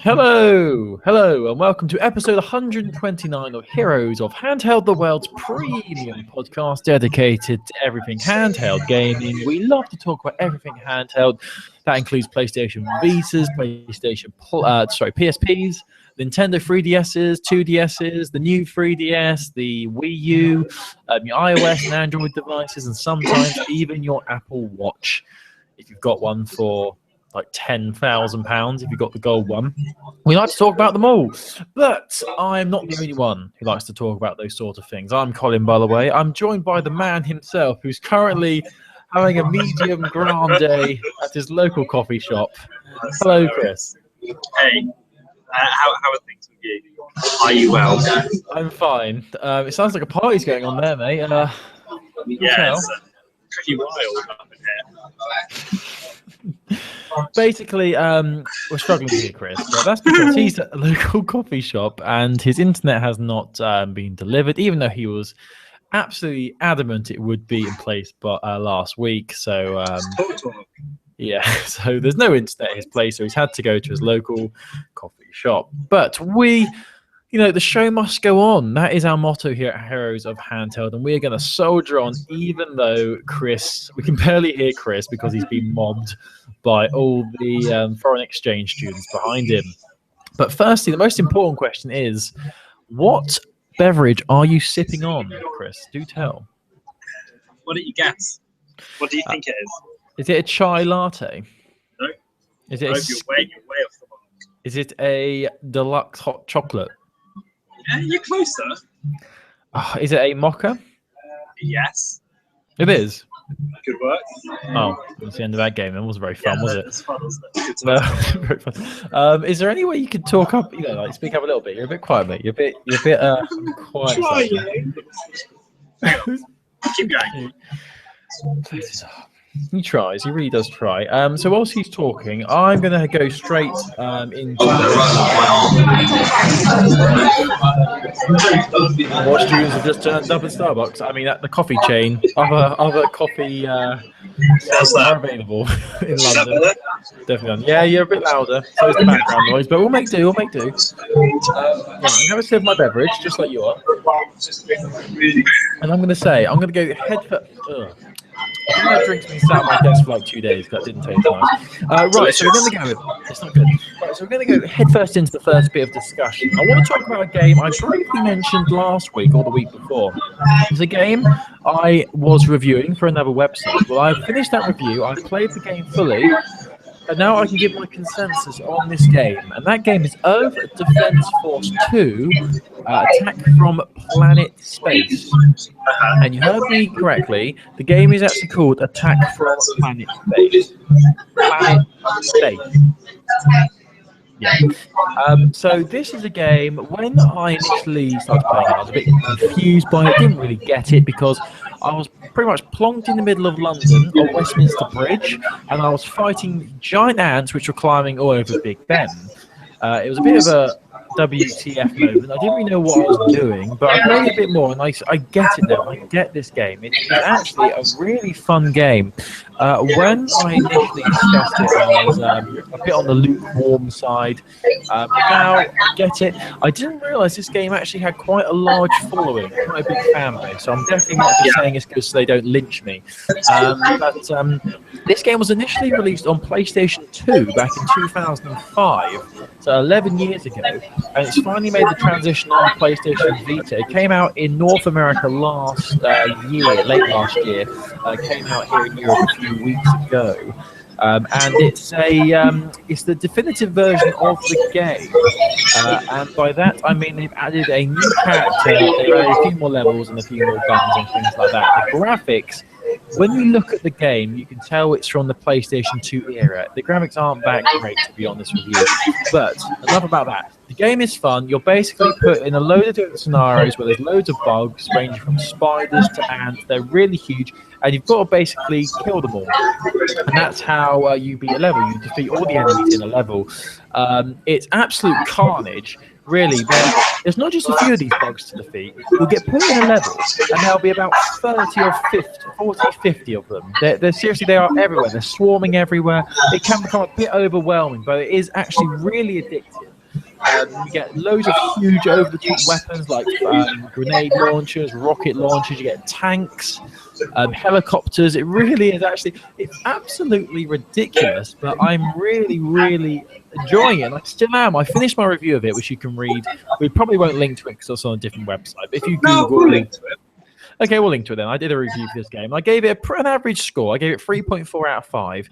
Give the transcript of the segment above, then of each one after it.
Hello, and welcome to episode 129 of Heroes of Handheld, the world's premium podcast dedicated to everything handheld gaming. We love to talk about everything handheld. That includes PlayStation Vitas, PSPs, Nintendo 3DSs, 2DSs, the new 3DS, the Wii U, your iOS and Android devices, and sometimes even your Apple Watch, if you've got one for like £10,000 if you got the gold one. We like to talk about them all, but I'm not the only one who likes to talk about those sort of things. I'm Colin, by the way. I'm joined by the man himself, who's currently having a medium grande at his local coffee shop. Hello, Chris. Hey, how are things with you? Are you well? I'm fine. It sounds like a party's going on there, mate. Yeah, it's pretty wild up in here. Basically, we're struggling here, Chris, but that's because he's at a local coffee shop and his internet has not been delivered, even though he was absolutely adamant it would be in place but last week. So yeah, so there's no internet at his place, so he's had to go to his local coffee shop. But the show must go on. That is our motto here at Heroes of Handheld, and we're going to soldier on, even though we can barely hear Chris because he's been mobbed by all the foreign exchange students behind him. But firstly, the most important question is, what beverage are you sipping on, Chris? Do tell. What did you guess? What do you think it is? Is it a chai latte? No. Is it you're way off the mark. Is it a deluxe hot chocolate? Yeah, you're closer. Is it a mocha? Yes. It is. Good work. Oh, that's the end of that game. That wasn't very fun, was it? It was fun, wasn't it? No, very fun. Is there any way you could talk up? Speak up a little bit. You're a bit quiet, mate. You're a bit quiet. Keep going. He tries. He really does try. So whilst he's talking, I'm going to go straight into more students have just turned up at Starbucks. I mean, at the coffee chain. Other coffee are available in London. Definitely on. Yeah, you're a bit louder. So is the background noise, but we'll make do. I'm going to have a sip of my beverage, just like you are. And I'm going to go head first. My drink's been sat on my desk for like 2 days because that didn't taste nice. Right, so we're going to go. It's not good. Right, so we're going to go head first into the first bit of discussion. I want to talk about a game I briefly mentioned last week or the week before. It's a game I was reviewing for another website. Well, I finished that review. I played the game fully. And now I can give my consensus on this game. And that game is Earth Defense Force 2, Attack from Planet Space. And you heard me correctly, the game is actually called Attack from Planet Space. Planet Space. Yeah. So this is a game, when I initially started playing it, I was a bit confused by it, didn't really get it because I was pretty much plonked in the middle of London on Westminster Bridge, and I was fighting giant ants which were climbing all over Big Ben. It was a bit of a WTF moment. I didn't really know what I was doing, but I played a bit more, and I get it now. I get this game. It's actually a really fun game. When I initially discussed it, I was a bit on the lukewarm side. Now I get it. I didn't realise this game actually had quite a large following, quite a big fan base. So I'm definitely not just saying it's good so they don't lynch me. But this game was initially released on PlayStation 2 back in 2005, so 11 years ago, and it's finally made the transition on PlayStation Vita. It came out in North America late last year. Came out here in Europe a few weeks ago. And it's the definitive version of the game, and by that I mean they've added a new character, they've added a few more levels and a few more guns and things like that. The graphics, when you look at the game, you can tell it's from the PlayStation 2 era. The graphics aren't that great, to be honest with you, but enough about that. The game is fun. You're basically put in a load of different scenarios where there's loads of bugs ranging from spiders to ants. They're really huge, and you've got to basically kill them all. And that's how you beat a level. You defeat all the enemies in a level. It's absolute carnage. Really, there's not just a few of these bugs to defeat. You'll get put in a level, and there'll be about 50 of them. They're seriously, they are everywhere. They're swarming everywhere. It can become a bit overwhelming, but it is actually really addictive. You get loads of huge over-the-top weapons like grenade launchers, rocket launchers. You get tanks, helicopters. It really is it's absolutely ridiculous, but I'm really, really enjoying it. And I still am. I finished my review of it, which you can read. We probably won't link to it because it's on a different website. But if you Google, we'll link to it. Okay, we'll link to it then. I did a review for this game. I gave it an average score. I gave it 3.4 out of 5.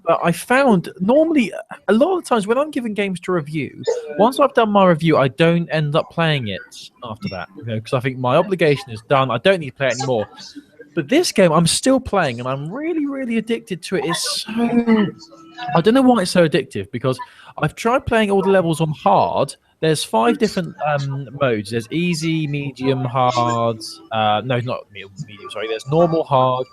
But I found normally a lot of the times when I'm giving games to review, once I've done my review, I don't end up playing it after that, because I think my obligation is done. I don't need to play it anymore. But this game, I'm still playing, and I'm really, really addicted to it. It's so... I don't know why it's so addictive, because I've tried playing all the levels on hard. There's 5 different modes. There's easy, medium, hard. No, not medium, sorry. There's normal, hard,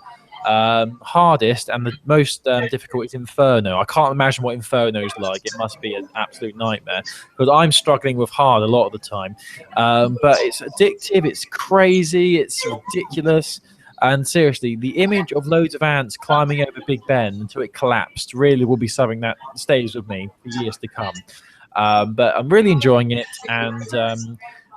hardest, and the most difficult is Inferno. I can't imagine what Inferno is like. It must be an absolute nightmare, because I'm struggling with hard a lot of the time. But it's addictive. It's crazy. It's ridiculous. And seriously, the image of loads of ants climbing over Big Ben until it collapsed really will be something that stays with me for years to come. But I'm really enjoying it, and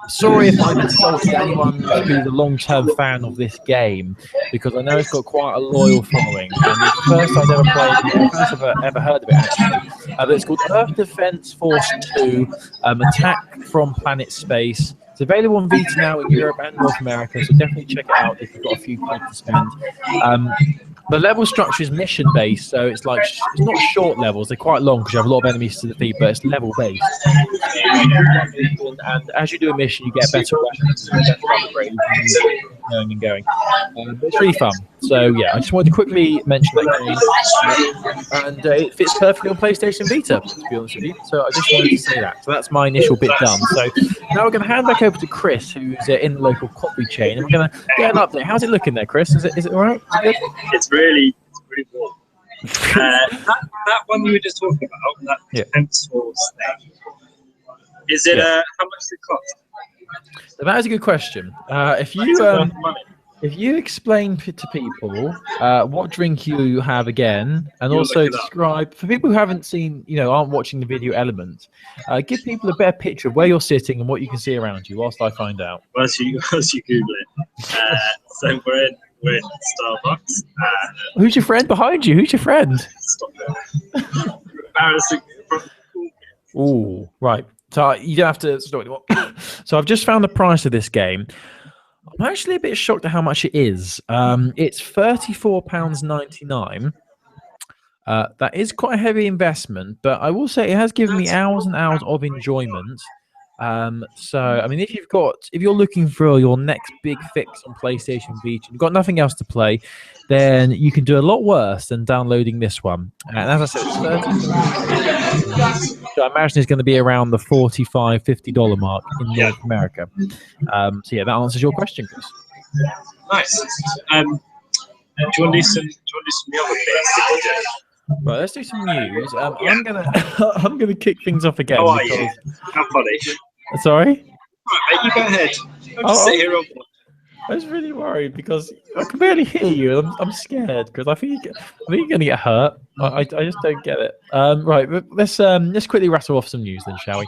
sorry if I've insulted anyone who's a long-term fan of this game, because I know it's got quite a loyal following. And it's the first I've ever played, first I've ever heard of it actually. But it's called Earth Defense Force 2: Attack from Planet Space. It's available on Vita now in Europe and North America, so definitely check it out if you've got a few quid to spend. The level structure is mission-based, so it's like it's not short levels. They're quite long because you have a lot of enemies to defeat, but it's level-based. And as you do a mission, you get better weapons, better upgrades, going and going. But it's really fun. So yeah, I just wanted to quickly mention that game, and it fits perfectly on PlayStation Vita, to be honest with you. So I just wanted to say that. So that's my initial bit done. So now we're going to hand back over to Chris, who's in the local coffee chain, and we're going to get an update. How's it looking there, Chris? Is it all right? Is it good? It's really warm. That one you were just talking about, that defense force thing. Is it? How much does it cost? So that is a good question. If you explain to people what drink you have again, and also describe for people who haven't seen, aren't watching the video element, give people a better picture of where you're sitting and what you can see around you whilst I find out. Once you Google it, so we're in Starbucks. Who's your friend behind you? Who's your friend? Stop it. Embarrassing. Oh, right. So you don't have to stop anymore. So I've just found the price of this game. I'm actually a bit shocked at how much it is. It's £34.99. That is quite a heavy investment, but I will say it has given me hours and hours of enjoyment. So I mean, if you're looking for your next big fix on PlayStation Vita, you've got nothing else to play, then you can do a lot worse than downloading this one. And as I said, it's $30. So I imagine it's going to be around the $45, $50 mark in North America. So yeah, that answers your question, Chris. Nice. Do you want to do some the other bits? Right, let's do some news. I'm gonna kick things off again. How are you? How funny. Sorry? Right, mate, you go ahead. I'll just sit here on. I was really worried because I can barely hear you. I'm scared because I think you're gonna get hurt. I just don't get it. Right, let's quickly rattle off some news then, shall we?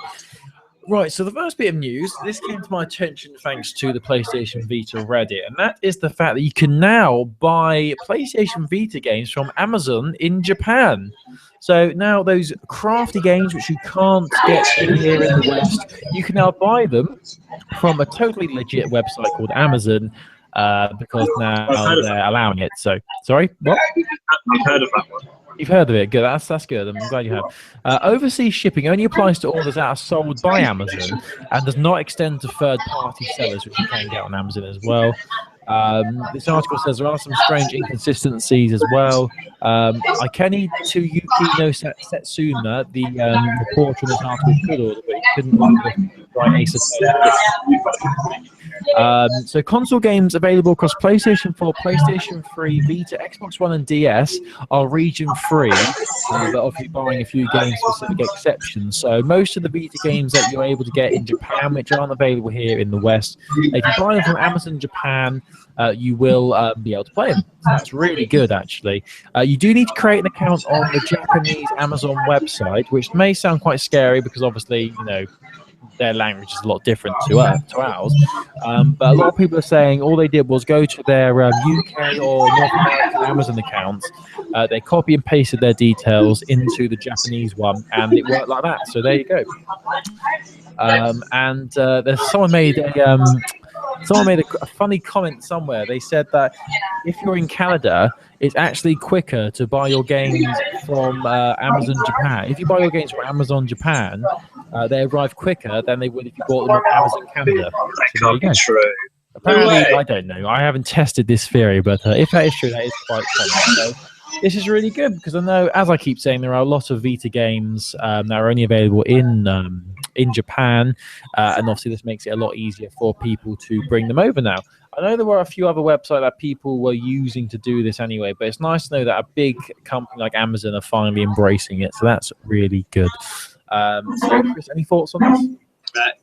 Right, so the first bit of news, this came to my attention thanks to the PlayStation Vita Reddit, and that is the fact that you can now buy PlayStation Vita games from Amazon in Japan. So now those crafty games which you can't get here in the West, you can now buy them from a totally legit website called Amazon, because now they're allowing it. So, sorry, what? I've heard of that one. You've heard of it. Good. That's good. I'm glad you have. Overseas shipping only applies to orders that are sold by Amazon and does not extend to third-party sellers, which you can get on Amazon as well. This article says there are some strange inconsistencies as well. Ikeni to Yuki no Setsuna, the reporter in this article, could order, but he couldn't order by Ace. So console games available across PlayStation 4, PlayStation 3, Vita, Xbox One, and DS are region free, but obviously barring a few game-specific exceptions. So most of the Vita games that you're able to get in Japan, which aren't available here in the West, if you buy them from Amazon Japan, you will be able to play them. So that's really good, actually. You do need to create an account on the Japanese Amazon website, which may sound quite scary because obviously, you know, their language is a lot different to ours. But a lot of people are saying all they did was go to their UK or North American Amazon accounts. They copy and pasted their details into the Japanese one, and it worked like that. So there you go. And there's someone made a funny comment somewhere. They said that if you're in Canada, it's actually quicker to buy your games from Amazon Japan. If you buy your games from Amazon Japan, they arrive quicker than they would if you bought them from Amazon Canada. That can't be true. Apparently, I don't know. I haven't tested this theory, but if that is true, that is quite funny. So this is really good because I know, as I keep saying, there are a lot of Vita games that are only available in Japan, and obviously this makes it a lot easier for people to bring them over now. I know there were a few other websites that people were using to do this anyway, but it's nice to know that a big company like Amazon are finally embracing it, so that's really good. So, Chris, any thoughts on this?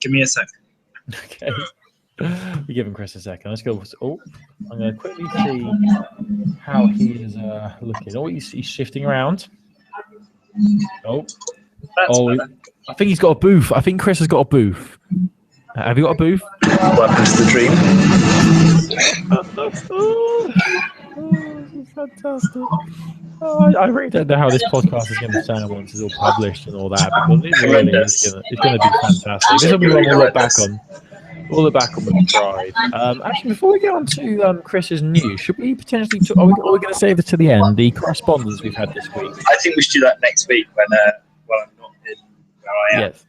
Give me a second. Okay. We're giving Chris a second. Let's go. Oh, I'm going to quickly see how he is looking. Oh, he's shifting around. Oh, I think he's got a booth. I think Chris has got a booth. Have you got a booth? Welcome to the dream. Oh, this is fantastic. Oh, I really don't know how this podcast is going to sound once it's all published and all that, because it really is going to be fantastic. This will be one we'll look back on. We'll look back on with pride. Actually, before we get on to Chris's news, should we potentially? Are we going to save it to the end? The correspondence we've had this week. I think we should do that next week when I'm not in where I am. Yes.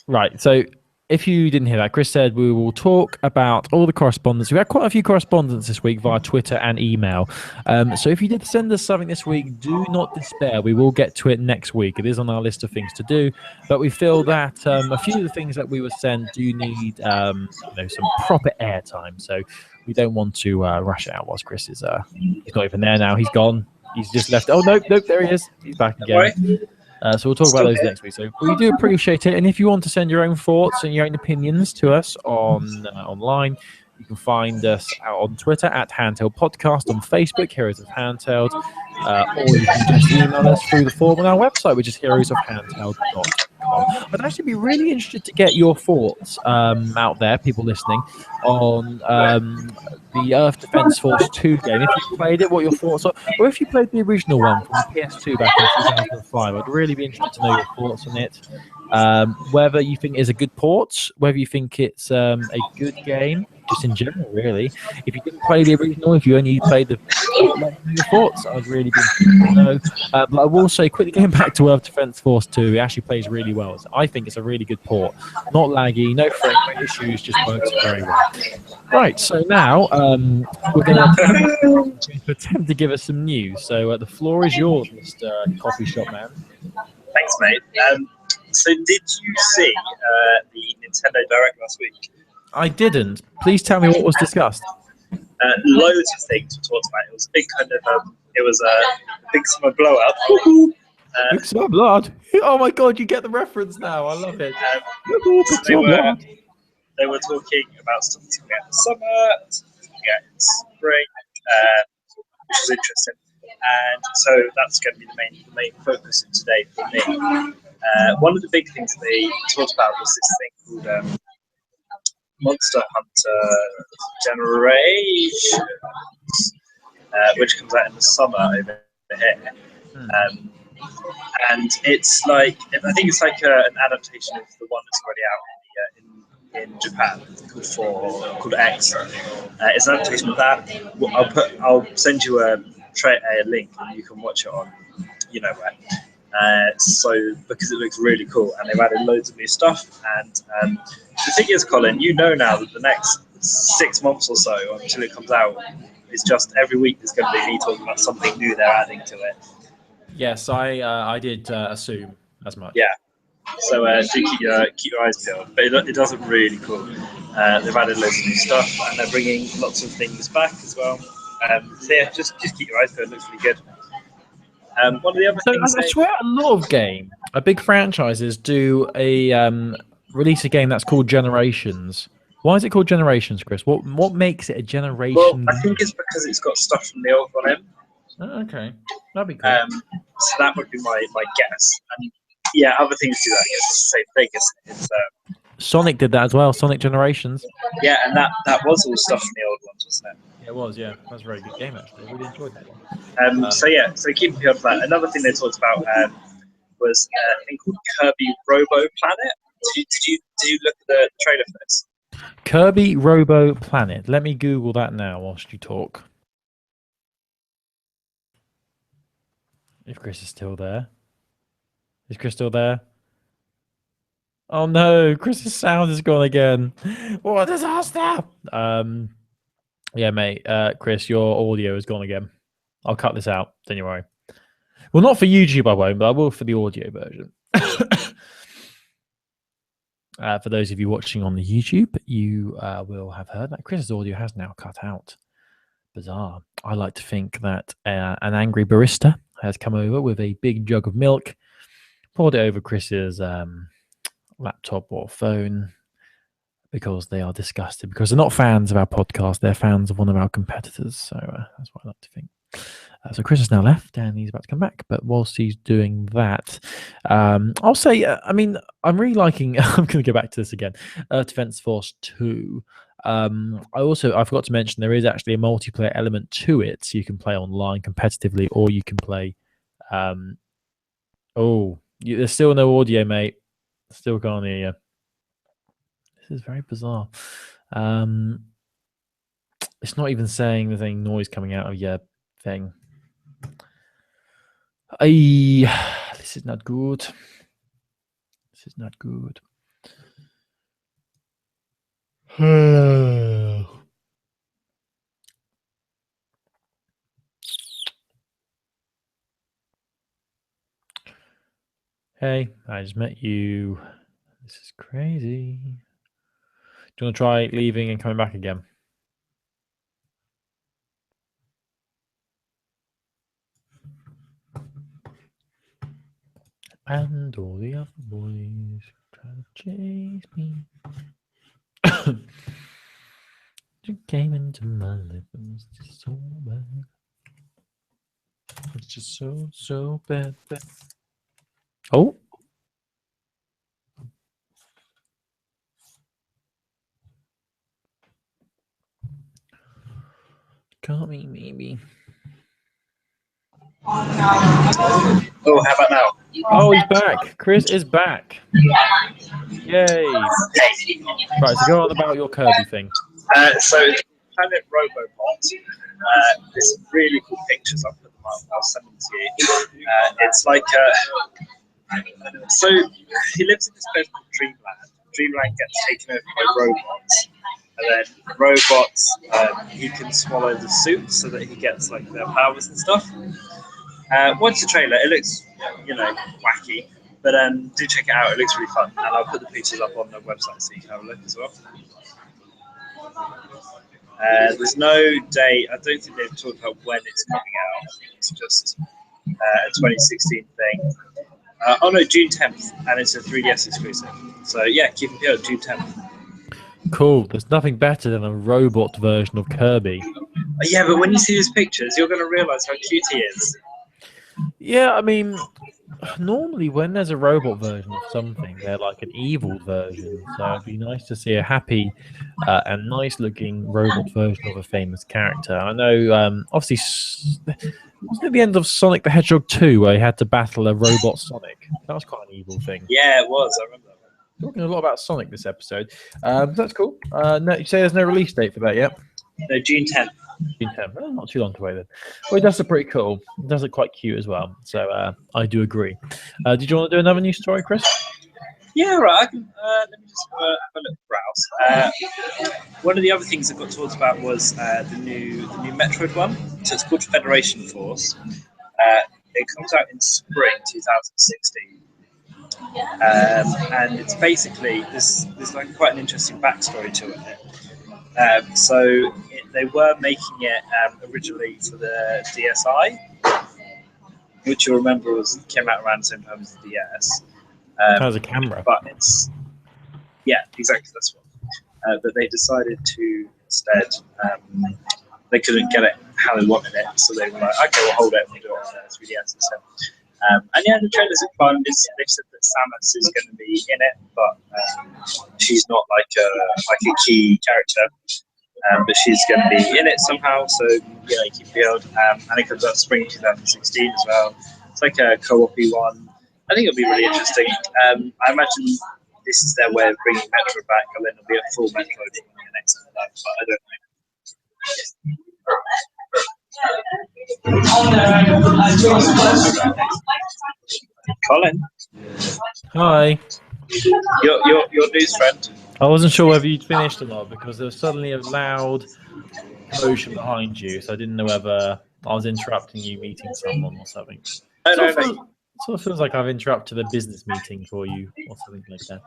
Right. So, if you didn't hear that, Chris said we will talk about all the correspondence. We've had quite a few correspondence this week via Twitter and email. So if you did send us something this week, do not despair. We will get to it next week. It is on our list of things to do. But we feel that a few of the things that we were sent do need some proper airtime. So we don't want to rush it out whilst Chris is he's not even there now. He's gone. He's just left. Oh, nope, there he is. He's back again. So we'll talk about those next week. So we do appreciate it. And if you want to send your own thoughts and your own opinions to us online, you can find us out on Twitter at Handheld Podcast, on Facebook, Heroes of Handheld, or you can just email us through the form on our website, which is heroesofhandheld.com. I'd actually be really interested to get your thoughts out there, people listening, on the Earth Defense Force 2 game. If you played it, what your thoughts are, or if you played the original one from PS2 back in 2005, I'd really be interested to know your thoughts on it. Whether you think it's a good port, whether you think it's a good game, just in general, really. If you didn't play the original, if you only played the your thoughts, I'd really be interested to know. But I will say, quickly going back to Earth Defense Force 2, it actually plays really well. So I think it's a really good port. Not laggy, no frame rate issues, just works very well. Right, so now we're going to attempt to give us some news. So the floor is yours, Mr. Coffee Shop Man. Thanks, mate. So did you see the Nintendo Direct last week? I didn't. Please tell me what was discussed. Loads of things were talked about. It was a big kind of, it was a big summer blowout. Big Summer Blood. Oh my god, you get the reference now. I love it. They were talking about stuff that's coming out in the summer, stuff that's coming out in spring, which was interesting. And so that's going to be the main focus of today for me. One of the big things they talked about was this thing called Monster Hunter Generations, which comes out in the summer over here. And it's like, I think it's like an adaptation of the one that's already out in Japan called X. It's an adaptation of that. I'll send you a link and you can watch it on where. So because it looks really cool and they've added loads of new stuff, and the thing is, Colin, you know now that the next 6 months or so until it comes out is just every week there's going to be me talking about something new they're adding to it. Yes, I did assume as much. Yeah. So do keep your eyes peeled, but it does look really cool. They've added loads of new stuff, and they're bringing lots of things back as well. So yeah, just keep your eyes peeled. It looks really good. One of the other So things I swear a lot of big franchises do a release a game that's called Generations. Why is it called Generations, Chris? What makes it a well, generation I game? think it's because it's got stuff from the old one in. Oh, okay, that'd be cool. So that would be my guess. And yeah, other things do that. I guess it's the same thing. It's Sonic did that as well. Sonic Generations. yeah, and that was all stuff from the old ones, wasn't it? Yeah, it was. Yeah, that was a very good game actually. I really enjoyed that one. So yeah, so keep your eye for that. Another thing they talked about was a thing called Kirby Robo Planet. Did you look at the trailer for this? Kirby Robo Planet. Let me Google that now whilst you talk. If Chris is still there. Is Chris still there? Oh no, Chris's sound is gone again. What a disaster! Yeah, mate. Chris, your audio is gone again. I'll cut this out. Don't you worry. Well, not for YouTube, I won't, but I will for the audio version. For those of you watching on the YouTube, you will have heard that Chris's audio has now cut out. Bizarre. I like to think that an angry barista has come over with a big jug of milk, poured it over Chris's laptop or phone because they are disgusted, because they're not fans of our podcast, they're fans of one of our competitors. So that's what I like to think. So Chris has now left and he's about to come back, but whilst he's doing that, I'll say, I mean, I'm really liking, I'm going to go back to this again, Defense Force 2. I forgot to mention there is actually a multiplayer element to it, so you can play online competitively, or you can play there's still no audio, mate. Still can't hear you. This is very bizarre. It's not even saying there's any noise coming out of your thing. This is not good. This is not good. Hey, I just met you. This is crazy. Do you want to try leaving and coming back again? And all the other boys try to chase me. You came into my life and it was just so bad. It's just so bad. Oh. Call me, maybe. Oh, how about now? Oh, he's back. Chris is back. Yay. Right, so go on about your Kirby thing. So Planet Robobot. There's really cool pictures. I'll put them up. I'll send them to you. It's like so he lives in this place called Dreamland. Dreamland gets taken over by robots, and then robots he can swallow the suit so that he gets like their powers and stuff. Watch the trailer. It looks, wacky, but do check it out. It looks really fun, and I'll put the pictures up on the website so you can have a look as well. There's no date. I don't think they've talked about when it's coming out. I think it's just a 2016 thing. Oh no, June 10th, and it's a 3DS exclusive. So yeah, keep it peeled, June 10th. Cool. There's nothing better than a robot version of Kirby. Yeah, but when you see his pictures, you're going to realise how cute he is. Yeah, I mean, normally when there's a robot version of something, they're like an evil version. So it'd be nice to see a happy and nice-looking robot version of a famous character. I know, obviously, wasn't it the end of Sonic the Hedgehog 2 where he had to battle a robot Sonic? That was quite an evil thing. Yeah, it was. I remember that. Talking a lot about Sonic this episode. That's cool. No, you say there's no release date for that yet? No, June 10th. June 10th. Well, not too long to wait then. Well, it does look pretty cool. It does look quite cute as well. So I do agree. Did you want to do another news story, Chris? Yeah, right. I can. Let me just have a look, browse. One of the other things that got talked about was the new Metroid one. So it's called Federation Force. It comes out in spring 2016. and it's basically there's like quite an interesting backstory to it. They were making it originally for the DSi, which you remember came out around the same time as the DS. How's a camera? But it's exactly that's one. But they decided to instead they couldn't get it how they wanted it, so they were like, okay, we'll hold it and we'll do it on 3DS instead. And yeah, the trailers are fun. They've said that Samus is going to be in it, but she's not like a key character. But she's going to be in it somehow, so yeah, keep it out. And it comes out spring 2016 as well. It's like a co-op-y one. I think it'll be really interesting. I imagine this is their way of bringing Metro back, and then it'll be a full Metro in the next life, but I don't know. Colin, Hi. Your news friend. I wasn't sure whether you'd finished or not because there was suddenly a loud commotion behind you, so I didn't know whether I was interrupting you meeting someone or something. Sort of feels like I've interrupted a business meeting for you or something like that.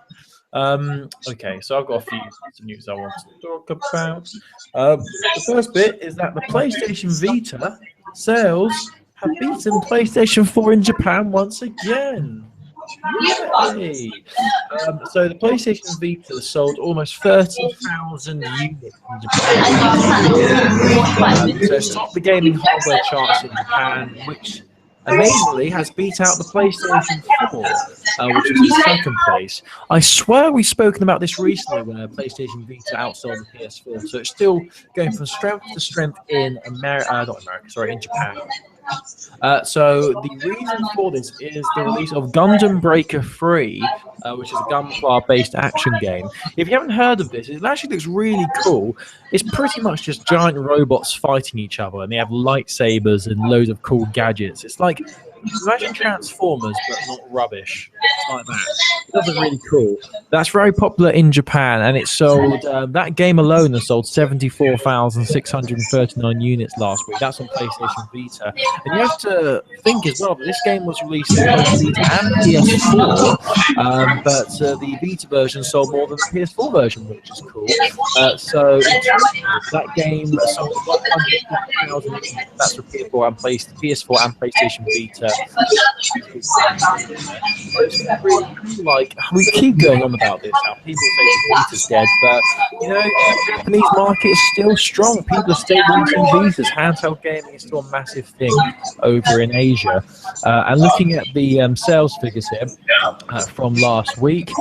Okay, so I've got a few news I want to talk about. The first bit is that the PlayStation Vita sales have beaten PlayStation 4 in Japan once again. Yay! So the PlayStation Vita sold almost 30,000 units in Japan. So it's topped the gaming hardware charts in Japan, which amazingly has beat out the PlayStation 4, which was in second place. I swear we've spoken about this recently where PlayStation Vita outsold the PS4, so it's still going from strength to strength in in Japan. So the reason for this is the release of Gundam Breaker 3, which is a Gunpla-based action game. If you haven't heard of this, it actually looks really cool. It's pretty much just giant robots fighting each other, and they have lightsabers and loads of cool gadgets. It's like, imagine Transformers, but not rubbish. It's like that. It does look really cool. That's very popular in Japan, and it sold, that game alone has sold 74,639 units last week. That's on PlayStation Vita. And you have to think as well that this game was released on both Vita and PS4, but the Vita version sold more than the PS4 version, which is cool. So that game sold 150,000 units. That's for PS4 and PlayStation Vita. Really, like, we keep going on about this, how people say the Vita's dead, but you know, the Japanese market is still strong. People are still using Vitas. Handheld gaming is still a massive thing over in Asia. And looking at the sales figures here from last week,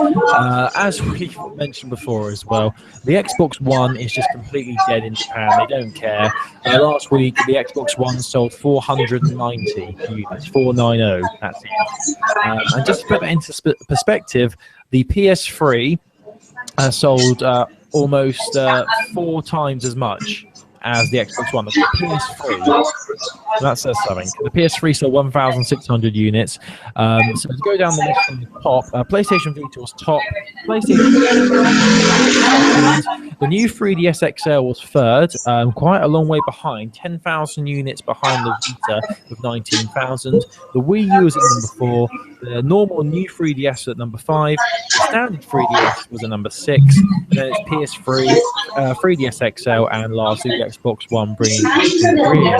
as we mentioned before as well, the Xbox One is just completely dead in Japan. They don't care. Last week, the Xbox One sold 490 units, 490, that's it. And just to put that into perspective, the PS3 sold almost 4 times as much as the Xbox One. The PS3, that says something. The PS3 sold 1,600 units. So to go down the list from the top, PlayStation Vita was top. PlayStation the new 3DS XL was third, quite a long way behind, 10,000 units behind the Vita with 19,000. The Wii U was at number 4. The normal new 3DS at number 5. The standard 3DS was at number 6. And then it's PS3, 3DS XL, and lastly the Xbox One bringing it to rear.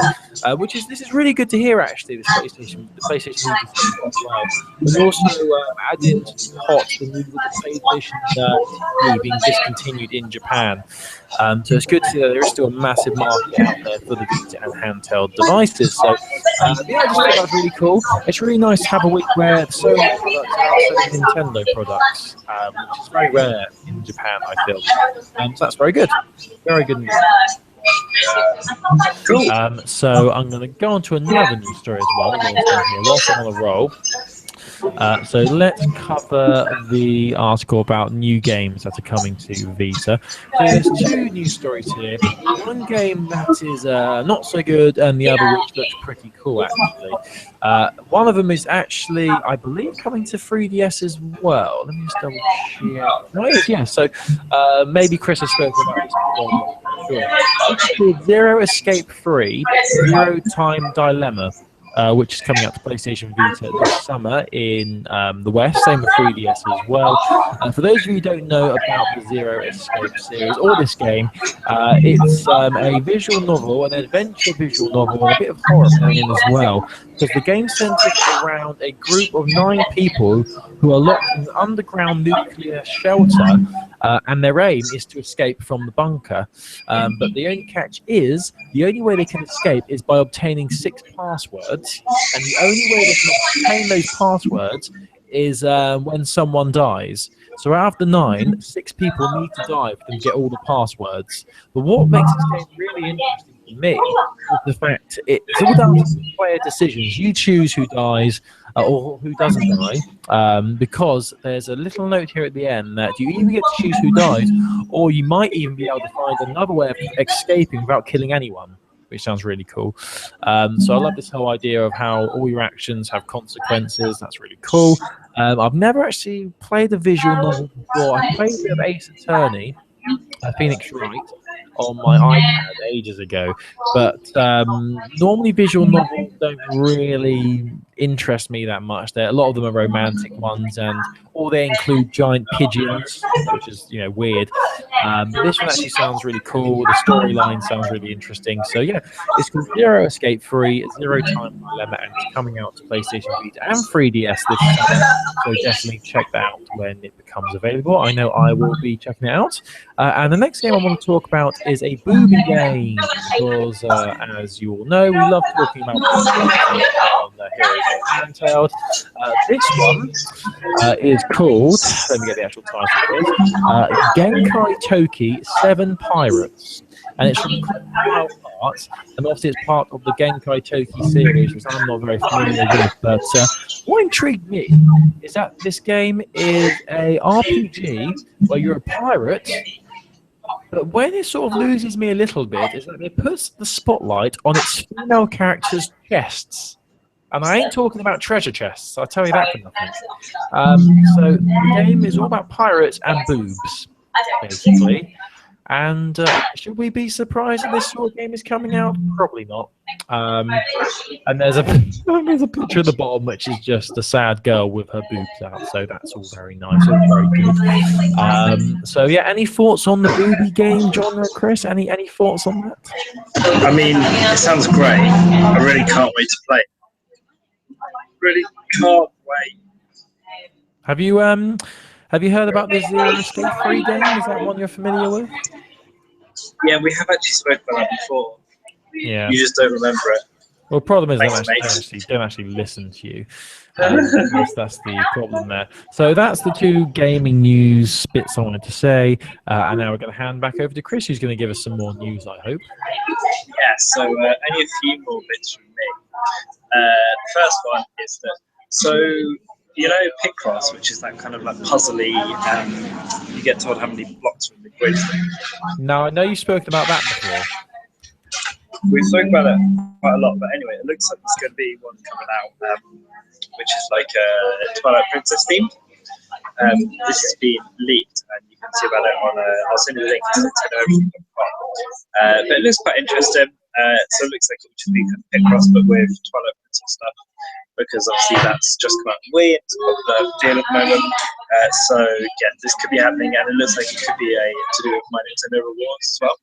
This is really good to hear actually. The PlayStation Vita as well. We also added hot the news of the PlayStation TV being discontinued in Japan. So it's good to see that there is still a massive market out there for the Vita and handheld devices. So I just think that's really cool. It's really nice to have a week where Sony products are outselling Nintendo products, which is very rare in Japan, I feel. So that's very good. Very good news. Cool. So I'm going to go on to another news story as well whilst I'm on a roll. So let's cover the article about new games that are coming to Vita. So there's 2 news stories here. One game that is not so good, and the other which looks pretty cool actually. One of them is actually, I believe, coming to 3DS as well. Let me just double check. No, it is, yeah. So maybe Chris has spoken about this before. Sure. It's called Zero Escape 3, Zero Time Dilemma. which is coming out to PlayStation Vita this summer in the West. Same with 3DS as well. For those of you who don't know about the Zero Escape series or this game, it's a visual novel, an adventure visual novel, and a bit of horror thrown in as well. Because the game centers around a group of 9 people who are locked in an underground nuclear shelter, and their aim is to escape from the bunker. But the only catch is, the only way they can escape is by obtaining 6 passwords, and the only way they can obtain those passwords is when someone dies. So out of the 9, 6 people need to die for them to get all the passwords. But what makes this game really interesting for me is the fact it's all down to player decisions. You choose who dies or who doesn't die, because there's a little note here at the end that you either get to choose who dies, or you might even be able to find another way of escaping without killing anyone, which sounds really cool. So I love this whole idea of how all your actions have consequences. That's really cool. I've never actually played a visual novel before. I played a bit of Ace Attorney, Phoenix Wright, on my iPad ages ago, but normally visual novels don't really interest me that much. A lot of them are romantic ones, and or they include giant pigeons, which is weird. But this one actually sounds really cool. The storyline sounds really interesting. So yeah, it's called Zero Escape Free, Zero Time Dilemma, and it's coming out to PlayStation Vita and 3DS this summer. So definitely check that out when it becomes available. I know I will be checking it out. And the next game I want to talk about is a booby game, because as you all know, we love talking about booby games on Heroes of Handheld. This one is called, let me get the actual title for it, Genkai Toki 7 Pirates. And it's from Crocodile Arts, and obviously it's part of the Genkai Toki series, which I'm not very familiar with. But what intrigued me is that this game is a RPG where you're a pirate. But when it sort of loses me a little bit is that it puts the spotlight on its female characters' chests. And I ain't talking about treasure chests, I'll tell you that for nothing. So the game is all about pirates and boobs, basically. And should we be surprised that this sort of game is coming out? Probably not. And there's a picture at the bottom which is just a sad girl with her boobs out. So that's all very nice, all very good. So yeah, any thoughts on the booby game genre, Chris? Any thoughts on that? I mean, it sounds great. I really can't wait to play. Really can't wait. Have you heard about this Zero Escape Free game? Is that one you're familiar with? Yeah, we have actually spoken about that before. Yeah. You just don't remember it. Well, the problem is Thanks, they don't actually listen to you. That's the problem there. So that's the 2 gaming news bits I wanted to say. And now we're going to hand back over to Chris, who's going to give us some more news, I hope. Yeah, so only a few more bits from me. The first one is that, so you know Picross, which is that kind of like puzzly, you get told how many blocks are in the grid thing. Now, I know you've spoken about that before. We've spoken about it quite a lot, but anyway, it looks like there's going to be one coming out, which is like a Twilight Princess themed. This has been leaked, and you can see about it on. I'll send you the link to but it looks quite interesting. So it looks like it would just be kind of Picross, but with Twilight Princess stuff, because obviously that's just come out in Wii. It's a popular deal at the moment. So yeah, this could be happening, and it looks like it could be to do with my Nintendo rewards as well.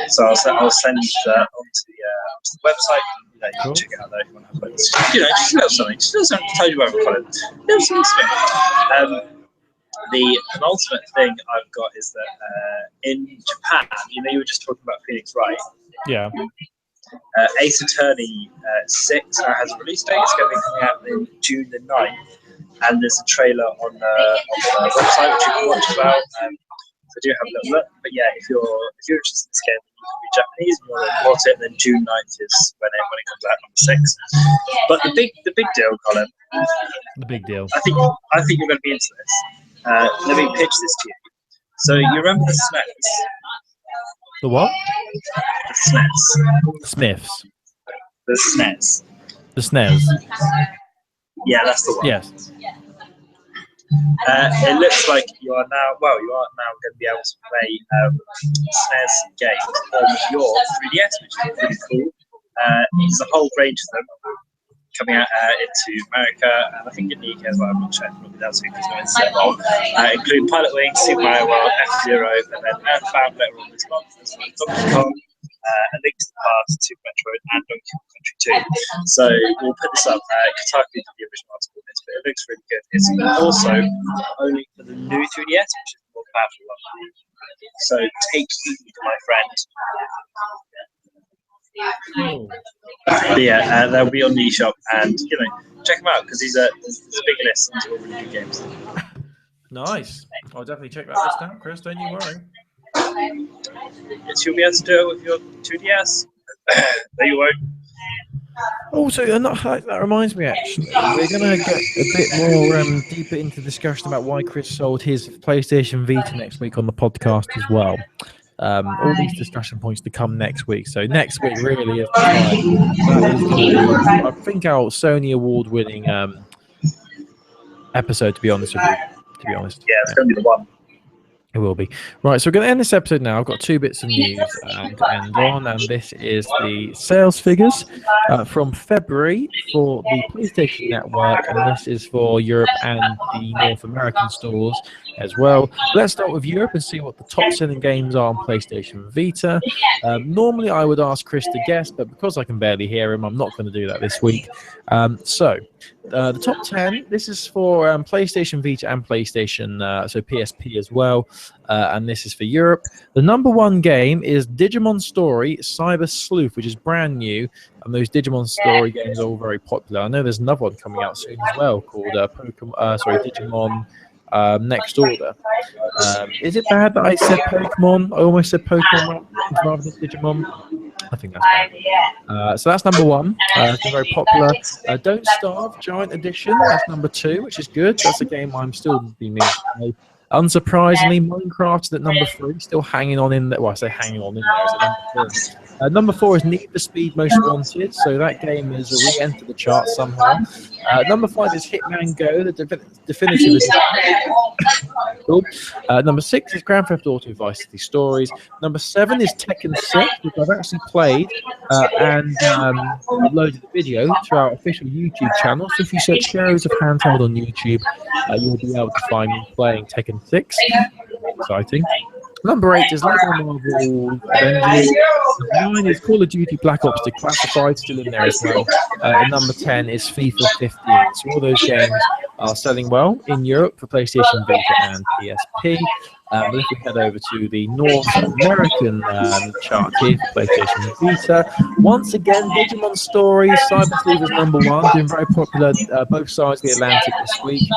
So I'll send that onto the website. You can check it out there if you want to have a look. Just a little something. Just a little something to tell you about Colin. Little something. The penultimate thing I've got is that in Japan, you were just talking about Phoenix Wright. Yeah. Ace Attorney 6 now has a release date. It's going to be coming out in June the 9th, and there's a trailer on the website which you can watch as well. So do have a little look. But yeah, if you're interested in this game, you can be Japanese and you want to watch it. Then June 9th is when it comes out on the 6th. But the big deal, Colin. The big deal. I think you're going to be into this. Let me pitch this to you. So you remember the SNES? The what? The SNES. Smiths. The SNES. The SNES. Yeah, that's the one. Yes. It looks like you are now going to be able to play SNES games on your 3DS, which is pretty cool. There's a whole range of them coming out into America, and I think in the UK as well. I'm not sure if it'll be that soon because no one's said well, including Pilot Wings, Super Mario World, F-Zero, and then Earthbound later on this month, as well as Donkey Kong, A Link to the Past, Super Metroid, and Donkey Kong Country 2. So we'll put this up. Kotaku did the original article on this, but it looks really good. It's also only for the new 3DS, which is the more powerful one. So take heed, my friend. Cool. Yeah, they'll be on the eShop, and check them out because there's a big list of all really good games. Nice. I'll definitely check that list out, Chris. Don't you worry. You'll be able to do it with your 2DS. No, you won't. Also, that reminds me, actually, we're going to get a bit more deeper into discussion about why Chris sold his PlayStation Vita next week on the podcast as well. All these discussion points to come next week. So next week really is the time. That is going to be, I think, our Sony award-winning episode. To be honest with you, yeah, it's going to be the one. It will be. Right, so we're going to end this episode now. I've got 2 bits of news to end on, and this is the sales figures from February for the PlayStation Network, and this is for Europe and the North American stores as well. Let's start with Europe and see what the top-selling games are on PlayStation Vita. Normally, I would ask Chris to guess, but because I can barely hear him, I'm not going to do that this week. The top 10, this is for PlayStation Vita and PlayStation, so PSP as well, and this is for Europe. The number 1 game is Digimon Story Cyber Sleuth, which is brand new, and those Digimon Story games are all very popular. I know there's another one coming out soon as well called Digimon Next Order. Is it bad that I said Pokemon? I almost said Pokemon rather than Digimon. I think that's bad. So that's number 1. It's very popular. Don't Starve Giant Edition. That's number 2, which is good. That's a game I'm still being meaning to play. Unsurprisingly, Minecraft is at number 3, still hanging on in there. Well, I say hanging on in there. It's at number 3. Number 4 is Need for Speed Most Wanted, so that game has re-entered the chart somehow. Number 5 is Hitman Go, the definitive edition. Cool. Number 6 is Grand Theft Auto Vice City Stories. Number 7 is Tekken 6, which I've actually played and uploaded the video to our official YouTube channel. So if you search Heroes of Handheld on YouTube, you'll be able to find me playing Tekken 6. Exciting. Number 8 is Lego Marvel Avengers. Number 9 is Call of Duty Black Ops Declassified, still in there as well. And number 10 is FIFA 15. So all those games are selling well in Europe for PlayStation Vita and PSP. But if we head over to the North American chart here for PlayStation Vita, once again, Digimon Story, Cyber Sleuth is number 1, doing very popular both sides of the Atlantic this week.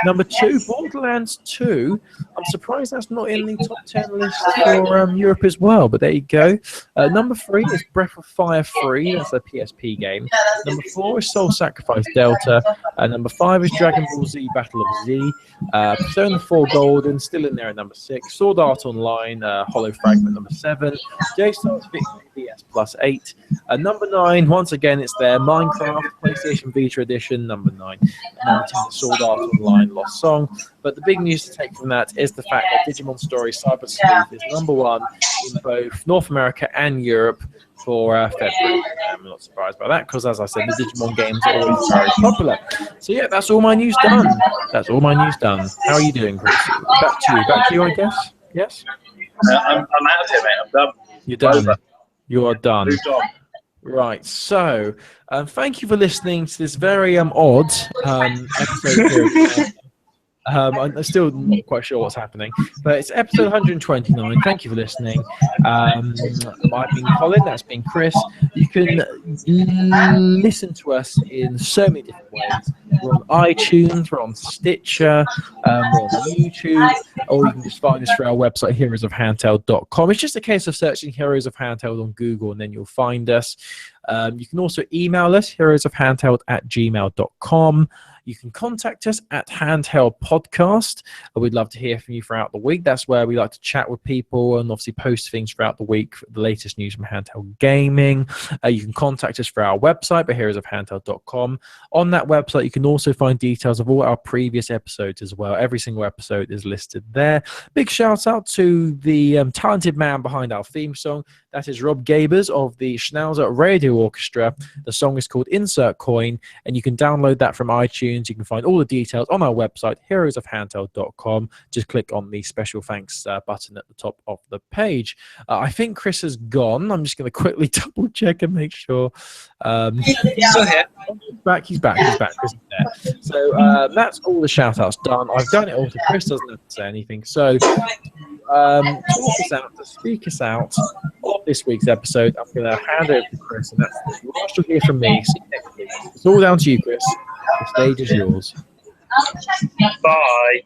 Number 2, Borderlands 2. I'm surprised that's not in the top 10 list for Europe as well, but there you go. Number 3 is Breath of Fire 3, that's a PSP game. Number 4 is Soul Sacrifice Delta. Number 5 is Dragon Ball Z Battle of Z. Persona 4 Golden, still in there at number 6. Sword Art Online, Hollow Fragment, number 7. J-Star's Victory PS Plus 8. Number 9, once again, it's there. Minecraft, PlayStation Vita Edition, number 9. And number 10, Sword Art Online, Lost Song. But the big news to take from that is the fact that Digimon Story Cyber Sleuth is number 1 in both North America and Europe for February. I'm not surprised by that because, as I said, the Digimon games are always very popular. So yeah, that's all my news done. That's all my news done. How are you doing, Chris? Back to you. Back to you, I guess. Yes? I'm out of here, mate. I'm done. You're done. Over. You are done. Moved on. Right, so thank you for listening to this very odd episode here. I'm still not quite sure what's happening, but it's episode 129. Thank you for listening. I've been Colin, that's been Chris. You can listen to us in so many different ways. We're on iTunes, we're on Stitcher, we're on YouTube, or you can just find us through our website, heroesofhandheld.com. It's just a case of searching Heroes of Handheld on Google, and then you'll find us. You can also email us, heroesofhandheld@gmail.com. You can contact us at Handheld Podcast. We'd love to hear from you throughout the week. That's where we like to chat with people and obviously post things throughout the week, the latest news from Handheld Gaming. You can contact us through our website, heroesofhandheld.com. On that website, you can also find details of all our previous episodes as well. Every single episode is listed there. Big shout out to the talented man behind our theme song. That is Rob Gabers of the Schnauzer Radio Orchestra. The song is called Insert Coin, and you can download that from iTunes. You can find all the details on our website, heroesofhandheld.com. Just click on the special thanks button at the top of the page. I think Chris has gone. I'm just going to quickly double check and make sure. He's still here. He's back. Chris is there. So that's all the shout outs done. I've done it all, so Chris doesn't have to say anything. So talk us out, to speak us out of this week's episode, I'm going to hand over to Chris, and that's the last you'll hear from me. See you next week. It's all down to you, Chris. The stage is yours. Bye.